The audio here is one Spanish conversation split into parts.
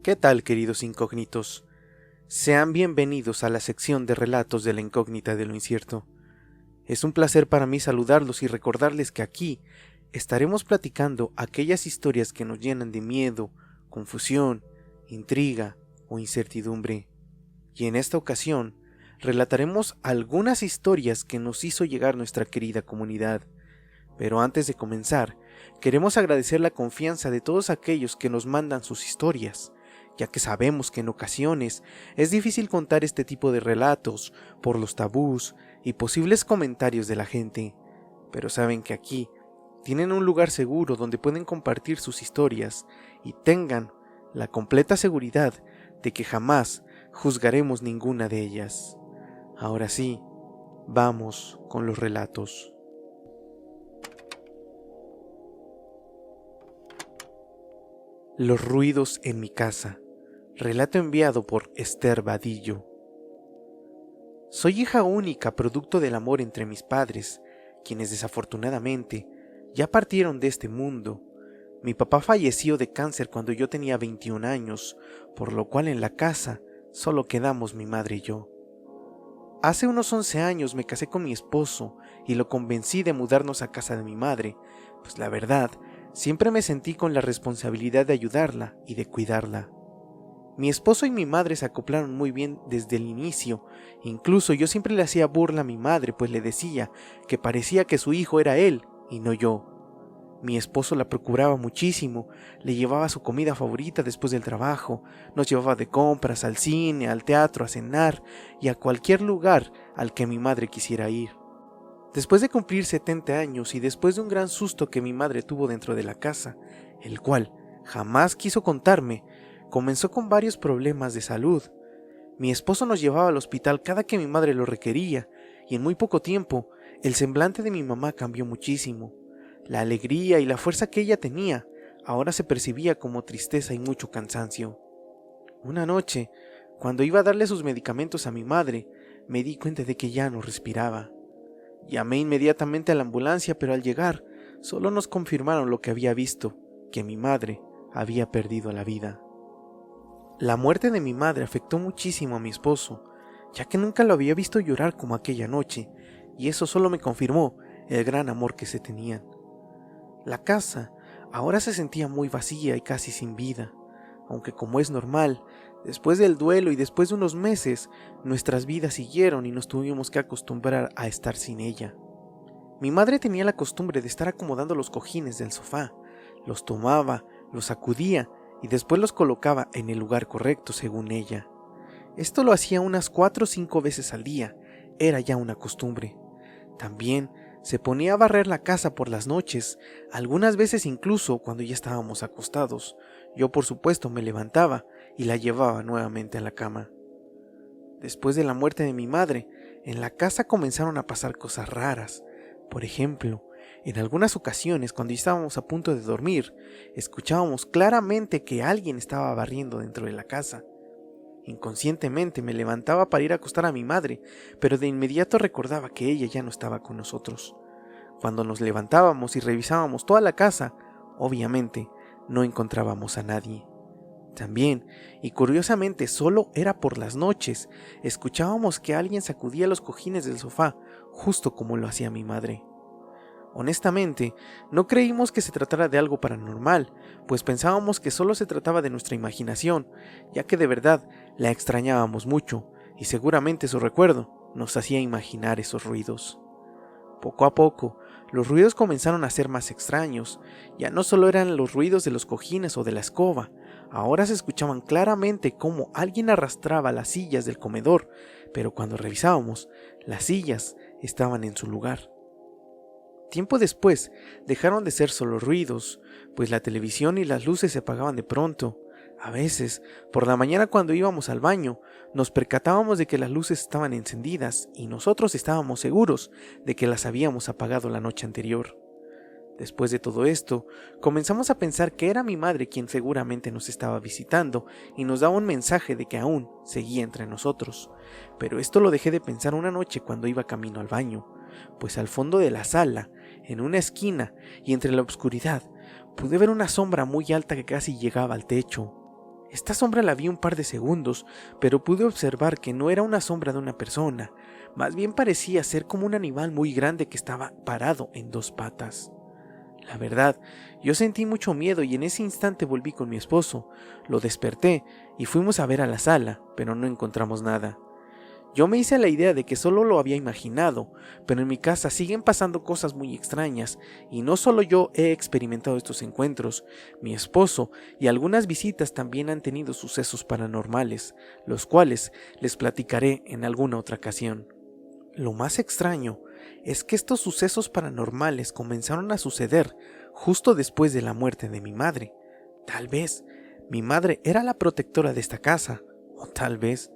¿Qué tal, queridos incógnitos? Sean bienvenidos a la sección de relatos de la incógnita de lo incierto. Es un placer para mí saludarlos y recordarles que aquí estaremos platicando aquellas historias que nos llenan de miedo, confusión, intriga o incertidumbre. Y en esta ocasión relataremos algunas historias que nos hizo llegar nuestra querida comunidad. Pero antes de comenzar, queremos agradecer la confianza de todos aquellos que nos mandan sus historias, ya que sabemos que en ocasiones es difícil contar este tipo de relatos por los tabús y posibles comentarios de la gente, pero saben que aquí tienen un lugar seguro donde pueden compartir sus historias y tengan la completa seguridad de que jamás juzgaremos ninguna de ellas. Ahora sí, vamos con los relatos. Los ruidos en mi casa. Relato enviado por Esther Vadillo. Soy hija única producto del amor entre mis padres, quienes desafortunadamente ya partieron de este mundo. Mi papá falleció de cáncer cuando yo tenía 21 años, por lo cual en la casa solo quedamos mi madre y yo. Hace unos 11 años me casé con mi esposo y lo convencí de mudarnos a casa de mi madre, pues la verdad, siempre me sentí con la responsabilidad de ayudarla y de cuidarla. Mi esposo y mi madre se acoplaron muy bien desde el inicio, incluso yo siempre le hacía burla a mi madre, pues le decía que parecía que su hijo era él y no yo. Mi esposo la procuraba muchísimo, le llevaba su comida favorita después del trabajo, nos llevaba de compras, al cine, al teatro, a cenar y a cualquier lugar al que mi madre quisiera ir. Después de cumplir 70 años y después de un gran susto que mi madre tuvo dentro de la casa, el cual jamás quiso contarme, comenzó con varios problemas de salud. Mi esposo nos llevaba al hospital cada que mi madre lo requería, y en muy poco tiempo el semblante de mi mamá cambió muchísimo. La alegría y la fuerza que ella tenía ahora se percibía como tristeza y mucho cansancio. Una noche, cuando iba a darle sus medicamentos a mi madre, me di cuenta de que ya no respiraba. Llamé inmediatamente a la ambulancia, pero al llegar, solo nos confirmaron lo que había visto, que mi madre había perdido la vida. La muerte de mi madre afectó muchísimo a mi esposo, ya que nunca lo había visto llorar como aquella noche, y eso solo me confirmó el gran amor que se tenían. La casa ahora se sentía muy vacía y casi sin vida, aunque como es normal, después del duelo y después de unos meses, nuestras vidas siguieron y nos tuvimos que acostumbrar a estar sin ella. Mi madre tenía la costumbre de estar acomodando los cojines del sofá, los tomaba, los sacudía y después los colocaba en el lugar correcto según ella. Esto lo hacía unas 4 o 5 veces al día, era ya una costumbre. También se ponía a barrer la casa por las noches, algunas veces incluso cuando ya estábamos acostados. Yo por supuesto me levantaba y la llevaba nuevamente a la cama. Después de la muerte de mi madre, en la casa comenzaron a pasar cosas raras. Por ejemplo, en algunas ocasiones cuando estábamos a punto de dormir, escuchábamos claramente que alguien estaba barriendo dentro de la casa. Inconscientemente me levantaba para ir a acostar a mi madre, pero de inmediato recordaba que ella ya no estaba con nosotros. Cuando nos levantábamos y revisábamos toda la casa, obviamente no encontrábamos a nadie. También, y curiosamente solo era por las noches, escuchábamos que alguien sacudía los cojines del sofá, justo como lo hacía mi madre. Honestamente, no creímos que se tratara de algo paranormal, pues pensábamos que solo se trataba de nuestra imaginación, ya que de verdad la extrañábamos mucho, y seguramente su recuerdo nos hacía imaginar esos ruidos. Poco a poco, los ruidos comenzaron a ser más extraños. Ya no solo eran los ruidos de los cojines o de la escoba, ahora se escuchaban claramente cómo alguien arrastraba las sillas del comedor, pero cuando revisábamos, las sillas estaban en su lugar. Tiempo después, dejaron de ser solo ruidos, pues la televisión y las luces se apagaban de pronto. A veces, por la mañana cuando íbamos al baño, nos percatábamos de que las luces estaban encendidas y nosotros estábamos seguros de que las habíamos apagado la noche anterior. Después de todo esto, comenzamos a pensar que era mi madre quien seguramente nos estaba visitando y nos daba un mensaje de que aún seguía entre nosotros. Pero esto lo dejé de pensar una noche cuando iba camino al baño, pues al fondo de la sala, en una esquina y entre la oscuridad, pude ver una sombra muy alta que casi llegaba al techo. Esta sombra la vi un par de segundos, pero pude observar que no era una sombra de una persona, más bien parecía ser como un animal muy grande que estaba parado en dos patas. La verdad, yo sentí mucho miedo y en ese instante volví con mi esposo, lo desperté y fuimos a ver a la sala, pero no encontramos nada. Yo me hice la idea de que solo lo había imaginado, pero en mi casa siguen pasando cosas muy extrañas, y no solo yo he experimentado estos encuentros, mi esposo y algunas visitas también han tenido sucesos paranormales, los cuales les platicaré en alguna otra ocasión. Lo más extraño es que estos sucesos paranormales comenzaron a suceder justo después de la muerte de mi madre. Tal vez mi madre era la protectora de esta casa, o tal vez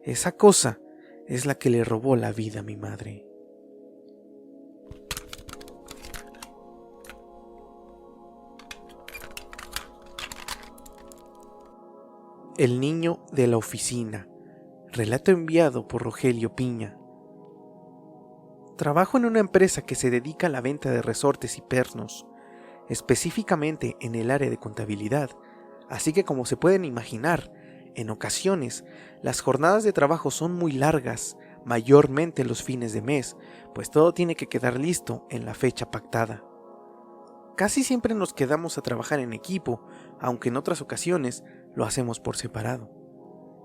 esa cosa es la que le robó la vida a mi madre. El niño de la oficina. Relato enviado por Rogelio Piña. Trabajo en una empresa que se dedica a la venta de resortes y pernos, específicamente en el área de contabilidad, así que como se pueden imaginar, en ocasiones las jornadas de trabajo son muy largas, mayormente los fines de mes, pues todo tiene que quedar listo en la fecha pactada. Casi siempre nos quedamos a trabajar en equipo, aunque en otras ocasiones lo hacemos por separado.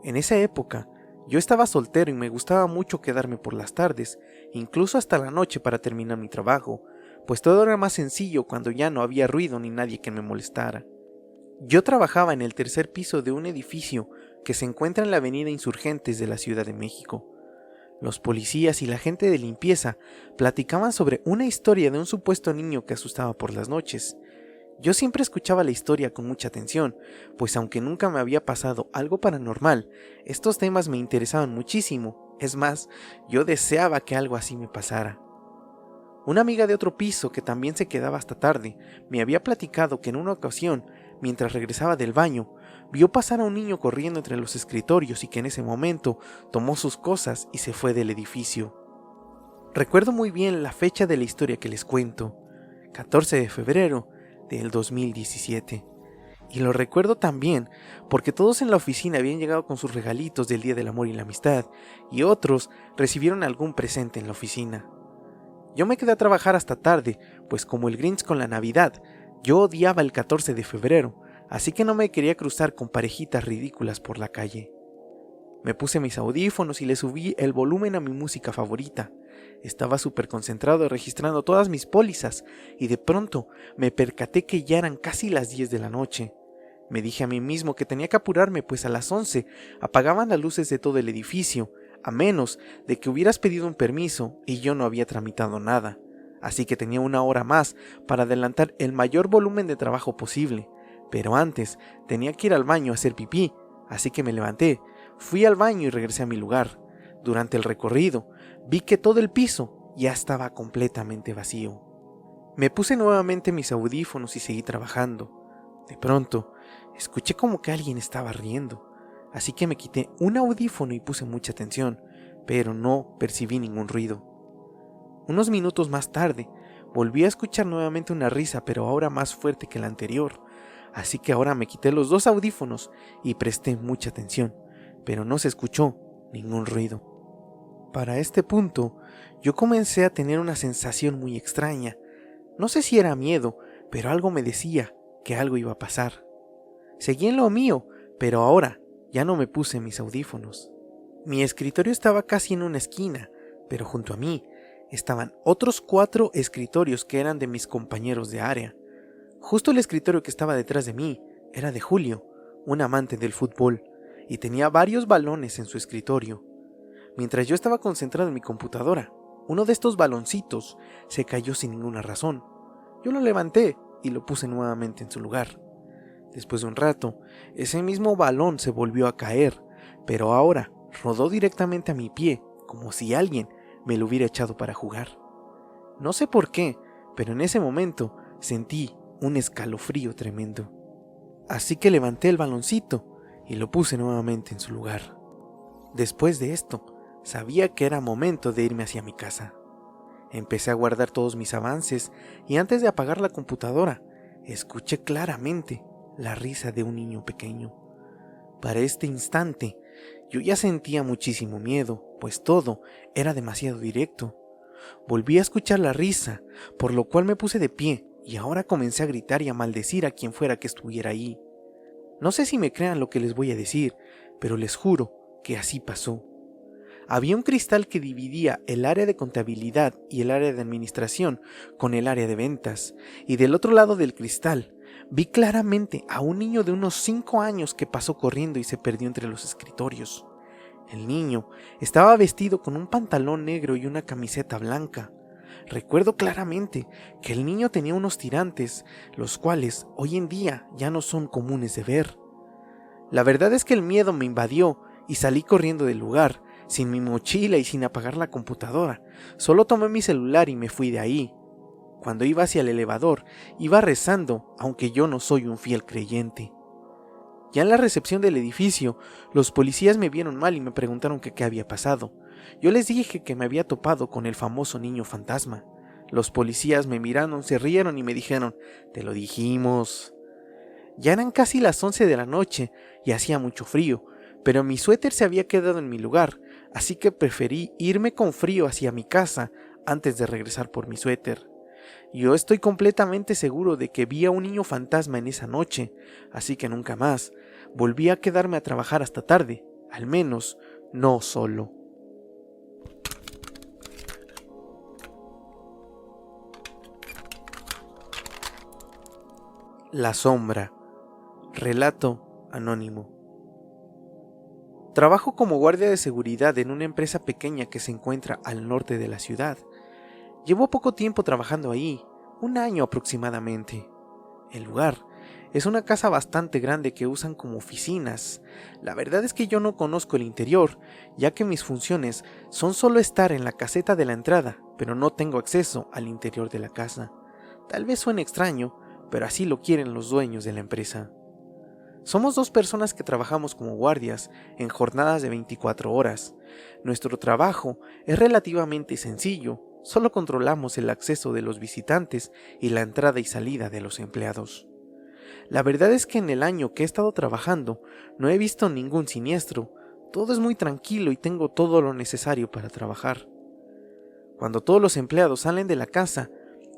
En esa época, yo estaba soltero y me gustaba mucho quedarme por las tardes, incluso hasta la noche para terminar mi trabajo, pues todo era más sencillo cuando ya no había ruido ni nadie que me molestara. Yo trabajaba en el tercer piso de un edificio que se encuentra en la avenida Insurgentes de la Ciudad de México. Los policías y la gente de limpieza platicaban sobre una historia de un supuesto niño que asustaba por las noches. Yo siempre escuchaba la historia con mucha atención, pues aunque nunca me había pasado algo paranormal, estos temas me interesaban muchísimo. Es más, yo deseaba que algo así me pasara. Una amiga de otro piso que también se quedaba hasta tarde me había platicado que en una ocasión, mientras regresaba del baño, vio pasar a un niño corriendo entre los escritorios y que en ese momento tomó sus cosas y se fue del edificio. Recuerdo muy bien la fecha de la historia que les cuento, 14 de febrero del 2017. Y lo recuerdo también porque todos en la oficina habían llegado con sus regalitos del Día del Amor y la Amistad, y otros recibieron algún presente en la oficina. Yo me quedé a trabajar hasta tarde, pues como el Grinch con la Navidad, yo odiaba el 14 de febrero, así que no me quería cruzar con parejitas ridículas por la calle. Me puse mis audífonos y le subí el volumen a mi música favorita. Estaba súper concentrado registrando todas mis pólizas y de pronto me percaté que ya eran casi las 10 de la noche. Me dije a mí mismo que tenía que apurarme, pues a las 11 apagaban las luces de todo el edificio, a menos de que hubieras pedido un permiso y yo no había tramitado nada. Así que tenía una hora más para adelantar el mayor volumen de trabajo posible. Pero antes tenía que ir al baño a hacer pipí, así que me levanté, fui al baño y regresé a mi lugar. Durante el recorrido, vi que todo el piso ya estaba completamente vacío. Me puse nuevamente mis audífonos y seguí trabajando. De pronto, escuché como que alguien estaba riendo, así que me quité un audífono y puse mucha atención, pero no percibí ningún ruido. Unos minutos más tarde, volví a escuchar nuevamente una risa, pero ahora más fuerte que la anterior, así que ahora me quité los dos audífonos y presté mucha atención, pero no se escuchó ningún ruido. Para este punto, yo comencé a tener una sensación muy extraña. No sé si era miedo, pero algo me decía que algo iba a pasar. Seguí en lo mío, pero ahora ya no me puse mis audífonos. Mi escritorio estaba casi en una esquina, pero junto a mí estaban otros 4 escritorios que eran de mis compañeros de área. Justo el escritorio que estaba detrás de mí era de Julio, un amante del fútbol, y tenía varios balones en su escritorio. Mientras yo estaba concentrado en mi computadora, uno de estos baloncitos se cayó sin ninguna razón. Yo lo levanté y lo puse nuevamente en su lugar. Después de un rato, ese mismo balón se volvió a caer, pero ahora rodó directamente a mi pie, como si alguien me lo hubiera echado para jugar. No sé por qué, pero en ese momento sentí un escalofrío tremendo. Así que levanté el baloncito y lo puse nuevamente en su lugar. Después de esto, sabía que era momento de irme hacia mi casa. Empecé a guardar todos mis avances y antes de apagar la computadora, escuché claramente la risa de un niño pequeño. Para este instante, yo ya sentía muchísimo miedo, pues todo era demasiado directo. Volví a escuchar la risa, por lo cual me puse de pie y ahora comencé a gritar y a maldecir a quien fuera que estuviera ahí. No sé si me crean lo que les voy a decir, pero les juro que así pasó. Había un cristal que dividía el área de contabilidad y el área de administración con el área de ventas, y del otro lado del cristal vi claramente a un niño de unos 5 años que pasó corriendo y se perdió entre los escritorios. El niño estaba vestido con un pantalón negro y una camiseta blanca. Recuerdo claramente que el niño tenía unos tirantes, los cuales hoy en día ya no son comunes de ver. La verdad es que el miedo me invadió y salí corriendo del lugar, sin mi mochila y sin apagar la computadora. Solo tomé mi celular y me fui de ahí. Cuando iba hacia el elevador, iba rezando, aunque yo no soy un fiel creyente. Ya en la recepción del edificio, los policías me vieron mal y me preguntaron que qué había pasado. Yo les dije que me había topado con el famoso niño fantasma. Los policías me miraron, se rieron y me dijeron, «Te lo dijimos». Ya eran casi las 11 de la noche y hacía mucho frío, pero mi suéter se había quedado en mi lugar, así que preferí irme con frío hacia mi casa antes de regresar por mi suéter. Yo estoy completamente seguro de que vi a un niño fantasma en esa noche, así que nunca más volví a quedarme a trabajar hasta tarde, al menos no solo. La sombra. Relato anónimo. Trabajo como guardia de seguridad en una empresa pequeña que se encuentra al norte de la ciudad. Llevo poco tiempo trabajando ahí, 1 año aproximadamente. El lugar es una casa bastante grande que usan como oficinas. La verdad es que yo no conozco el interior, ya que mis funciones son solo estar en la caseta de la entrada, pero no tengo acceso al interior de la casa. Tal vez suene extraño, pero así lo quieren los dueños de la empresa. Somos 2 personas que trabajamos como guardias en jornadas de 24 horas. Nuestro trabajo es relativamente sencillo, solo controlamos el acceso de los visitantes y la entrada y salida de los empleados. La verdad es que en el año que he estado trabajando no he visto ningún siniestro, todo es muy tranquilo y tengo todo lo necesario para trabajar. Cuando todos los empleados salen de la casa,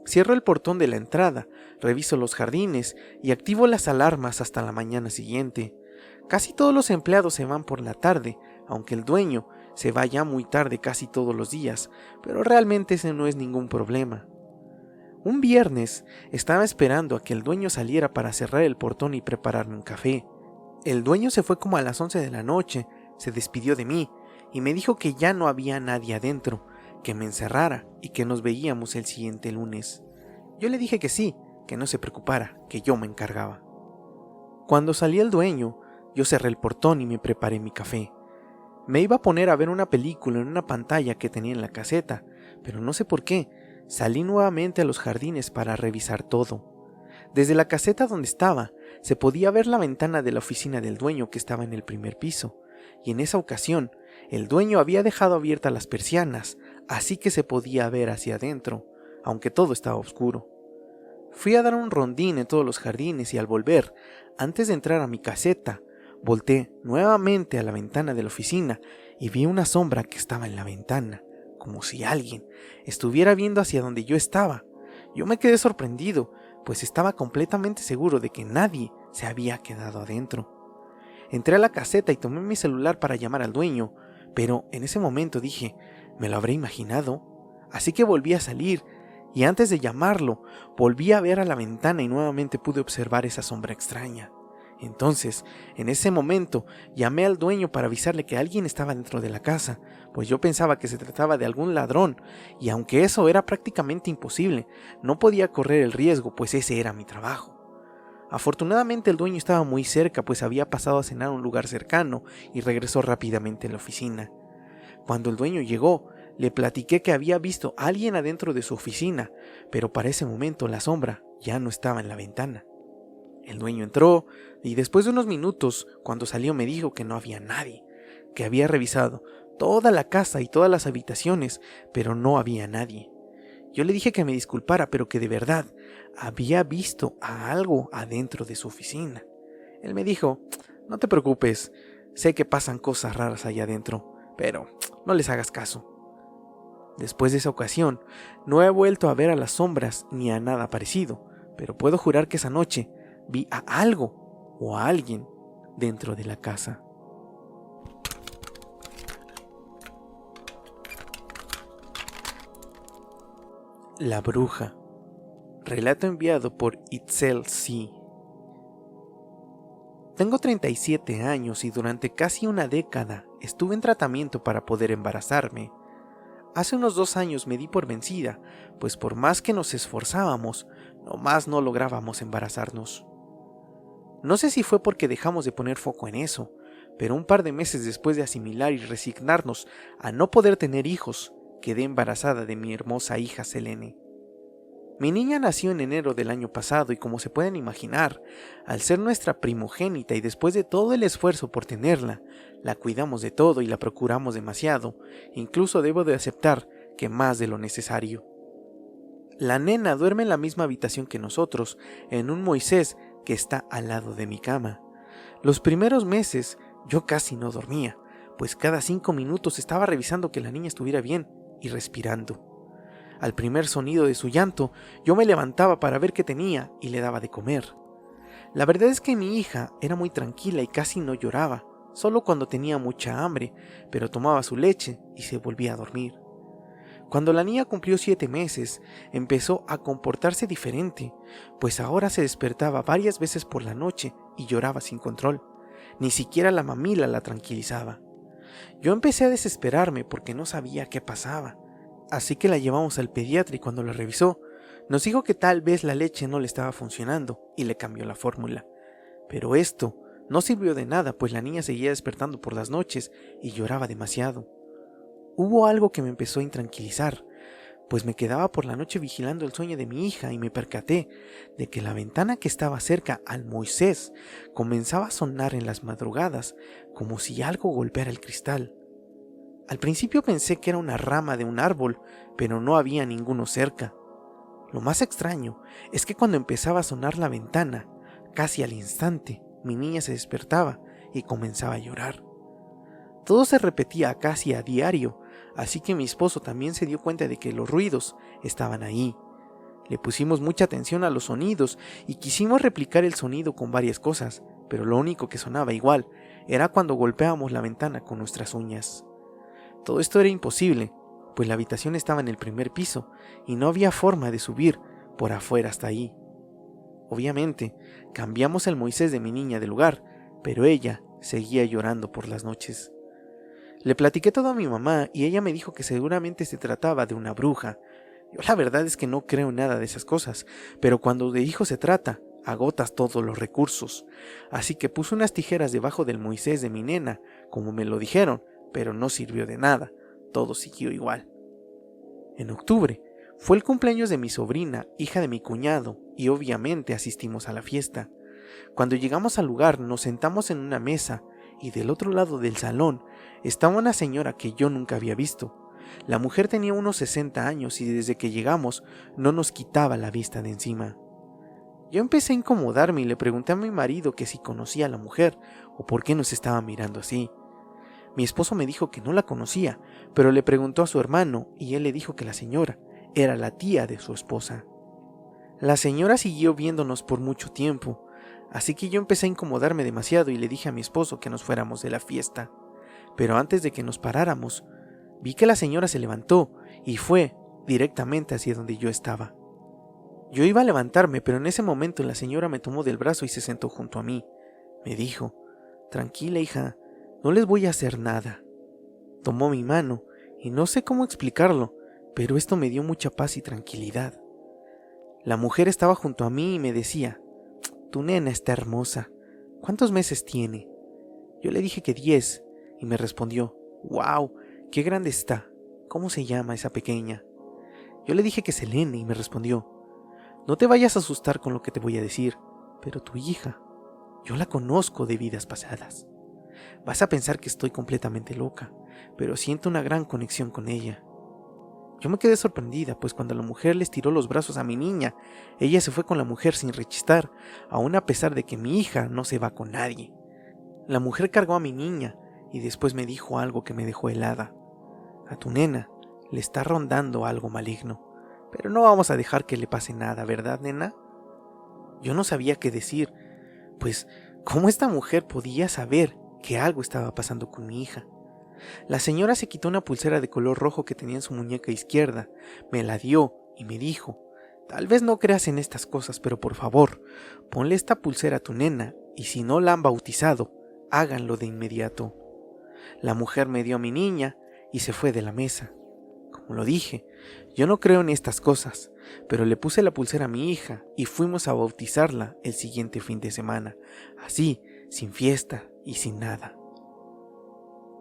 cierro el portón de la entrada, reviso los jardines y activo las alarmas hasta la mañana siguiente. Casi todos los empleados se van por la tarde, aunque el dueño se va ya muy tarde casi todos los días, pero realmente ese no es ningún problema. Un viernes estaba esperando a que el dueño saliera para cerrar el portón y prepararme un café. El dueño se fue como a las 11 de la noche, se despidió de mí y me dijo que ya no había nadie adentro, que me encerrara y que nos veíamos el siguiente lunes. Yo le dije que sí, que no se preocupara, que yo me encargaba. Cuando salí el dueño, yo cerré el portón y me preparé mi café. Me iba a poner a ver una película en una pantalla que tenía en la caseta, pero no sé por qué, salí nuevamente a los jardines para revisar todo. Desde la caseta donde estaba, se podía ver la ventana de la oficina del dueño que estaba en el primer piso, y en esa ocasión, el dueño había dejado abiertas las persianas, así que se podía ver hacia adentro, aunque todo estaba oscuro. Fui a dar un rondín en todos los jardines y al volver, antes de entrar a mi caseta, volteé nuevamente a la ventana de la oficina y vi una sombra que estaba en la ventana, como si alguien estuviera viendo hacia donde yo estaba. Yo me quedé sorprendido, pues estaba completamente seguro de que nadie se había quedado adentro. Entré a la caseta y tomé mi celular para llamar al dueño, pero en ese momento dije, ¿me lo habré imaginado? Así que volví a salir, y antes de llamarlo, volví a ver a la ventana y nuevamente pude observar esa sombra extraña. Entonces, en ese momento, llamé al dueño para avisarle que alguien estaba dentro de la casa, pues yo pensaba que se trataba de algún ladrón, y aunque eso era prácticamente imposible, no podía correr el riesgo, pues ese era mi trabajo. Afortunadamente el dueño estaba muy cerca, pues había pasado a cenar a un lugar cercano y regresó rápidamente a la oficina. Cuando el dueño llegó, le platiqué que había visto a alguien adentro de su oficina, pero para ese momento la sombra ya no estaba en la ventana. El dueño entró y después de unos minutos, cuando salió me dijo que no había nadie, que había revisado toda la casa y todas las habitaciones, pero no había nadie. Yo le dije que me disculpara, pero que de verdad había visto a algo adentro de su oficina. Él me dijo, No te preocupes, sé que pasan cosas raras allá adentro, pero no les hagas caso. Después de esa ocasión, no he vuelto a ver a las sombras ni a nada parecido, pero puedo jurar que esa noche vi a algo o a alguien dentro de la casa. La bruja. Relato enviado por Itzel C. Tengo 37 años y durante casi una década estuve en tratamiento para poder embarazarme. Hace unos 2 años me di por vencida, pues por más que nos esforzábamos, nomás no lográbamos embarazarnos. No sé si fue porque dejamos de poner foco en eso, pero un par de meses después de asimilar y resignarnos a no poder tener hijos, quedé embarazada de mi hermosa hija Selene. Mi niña nació en enero del año pasado y como se pueden imaginar, al ser nuestra primogénita y después de todo el esfuerzo por tenerla, la cuidamos de todo y la procuramos demasiado, incluso debo de aceptar que más de lo necesario. La nena duerme en la misma habitación que nosotros, en un Moisés que está al lado de mi cama. Los primeros meses yo casi no dormía, pues cada 5 minutos estaba revisando que la niña estuviera bien y respirando. Al primer sonido de su llanto, yo me levantaba para ver qué tenía y le daba de comer. La verdad es que mi hija era muy tranquila y casi no lloraba, solo cuando tenía mucha hambre, pero tomaba su leche y se volvía a dormir. Cuando la niña cumplió 7 meses, empezó a comportarse diferente, pues ahora se despertaba varias veces por la noche y lloraba sin control. Ni siquiera la mamila la tranquilizaba. Yo empecé a desesperarme porque no sabía qué pasaba. Así que la llevamos al pediatra y cuando la revisó, nos dijo que tal vez la leche no le estaba funcionando y le cambió la fórmula. Pero esto no sirvió de nada, pues la niña seguía despertando por las noches y lloraba demasiado. Hubo algo que me empezó a intranquilizar, pues me quedaba por la noche vigilando el sueño de mi hija y me percaté de que la ventana que estaba cerca al Moisés comenzaba a sonar en las madrugadas como si algo golpeara el cristal. Al principio pensé que era una rama de un árbol, pero no había ninguno cerca. Lo más extraño es que cuando empezaba a sonar la ventana, casi al instante, mi niña se despertaba y comenzaba a llorar. Todo se repetía casi a diario, así que mi esposo también se dio cuenta de que los ruidos estaban ahí. Le pusimos mucha atención a los sonidos y quisimos replicar el sonido con varias cosas, pero lo único que sonaba igual era cuando golpeábamos la ventana con nuestras uñas. Todo esto era imposible, pues la habitación estaba en el primer piso y no había forma de subir por afuera hasta ahí. Obviamente, cambiamos el Moisés de mi niña de lugar, pero ella seguía llorando por las noches. Le platiqué todo a mi mamá y ella me dijo que seguramente se trataba de una bruja. Yo la verdad es que no creo en nada de esas cosas, pero cuando de hijos se trata, agotas todos los recursos. Así que puse unas tijeras debajo del Moisés de mi nena, como me lo dijeron, pero no sirvió de nada, todo siguió igual. En octubre fue el cumpleaños de mi sobrina, hija de mi cuñado, y obviamente asistimos a la fiesta. Cuando llegamos al lugar nos sentamos en una mesa y del otro lado del salón estaba una señora que yo nunca había visto. La mujer tenía unos 60 años y desde que llegamos no nos quitaba la vista de encima. Yo empecé a incomodarme y le pregunté a mi marido que si conocía a la mujer o por qué nos estaba mirando así. Mi esposo me dijo que no la conocía, pero le preguntó a su hermano y él le dijo que la señora era la tía de su esposa. La señora siguió viéndonos por mucho tiempo, así que yo empecé a incomodarme demasiado y le dije a mi esposo que nos fuéramos de la fiesta. Pero antes de que nos paráramos, vi que la señora se levantó y fue directamente hacia donde yo estaba. Yo iba a levantarme, pero en ese momento la señora me tomó del brazo y se sentó junto a mí. Me dijo: «Tranquila, hija, no les voy a hacer nada». Tomó mi mano y no sé cómo explicarlo, pero esto me dio mucha paz y tranquilidad. La mujer estaba junto a mí y me decía: «Tu nena está hermosa. ¿Cuántos meses tiene?». Yo le dije que 10 y me respondió: «Wow, qué grande está. ¿Cómo se llama esa pequeña?». Yo le dije que Selene y me respondió: «No te vayas a asustar con lo que te voy a decir, pero tu hija, yo la conozco de vidas pasadas. Vas a pensar que estoy completamente loca, pero siento una gran conexión con ella». Yo me quedé sorprendida, pues cuando la mujer le estiró los brazos a mi niña, ella se fue con la mujer sin rechistar, aun a pesar de que mi hija no se va con nadie. La mujer cargó a mi niña y después me dijo algo que me dejó helada. A tu nena le está rondando algo maligno, pero no vamos a dejar que le pase nada, ¿verdad, nena? Yo no sabía qué decir, pues, ¿cómo esta mujer podía saber que algo estaba pasando con mi hija? La señora se quitó una pulsera de color rojo que tenía en su muñeca izquierda, me la dio y me dijo: tal vez no creas en estas cosas, pero por favor, ponle esta pulsera a tu nena y si no la han bautizado, háganlo de inmediato. La mujer me dio a mi niña y se fue de la mesa. Como lo dije, yo no creo en estas cosas, pero le puse la pulsera a mi hija y fuimos a bautizarla el siguiente fin de semana, así, sin fiesta y sin nada.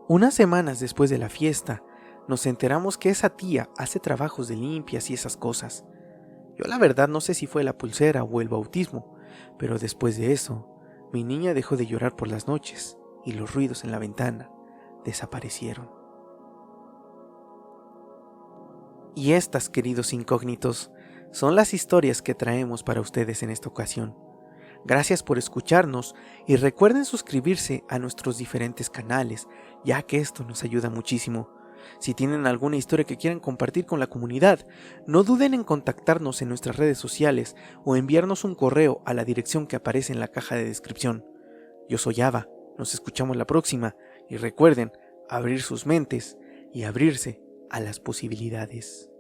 Unas semanas después de la fiesta, nos enteramos que esa tía hace trabajos de limpias y esas cosas. Yo la verdad no sé si fue la pulsera o el bautismo, pero después de eso, mi niña dejó de llorar por las noches y los ruidos en la ventana desaparecieron. Y estas, queridos incógnitos, son las historias que traemos para ustedes en esta ocasión. Gracias por escucharnos y recuerden suscribirse a nuestros diferentes canales, ya que esto nos ayuda muchísimo. Si tienen alguna historia que quieran compartir con la comunidad, no duden en contactarnos en nuestras redes sociales o enviarnos un correo a la dirección que aparece en la caja de descripción. Yo soy Ava, nos escuchamos la próxima y recuerden abrir sus mentes y abrirse a las posibilidades.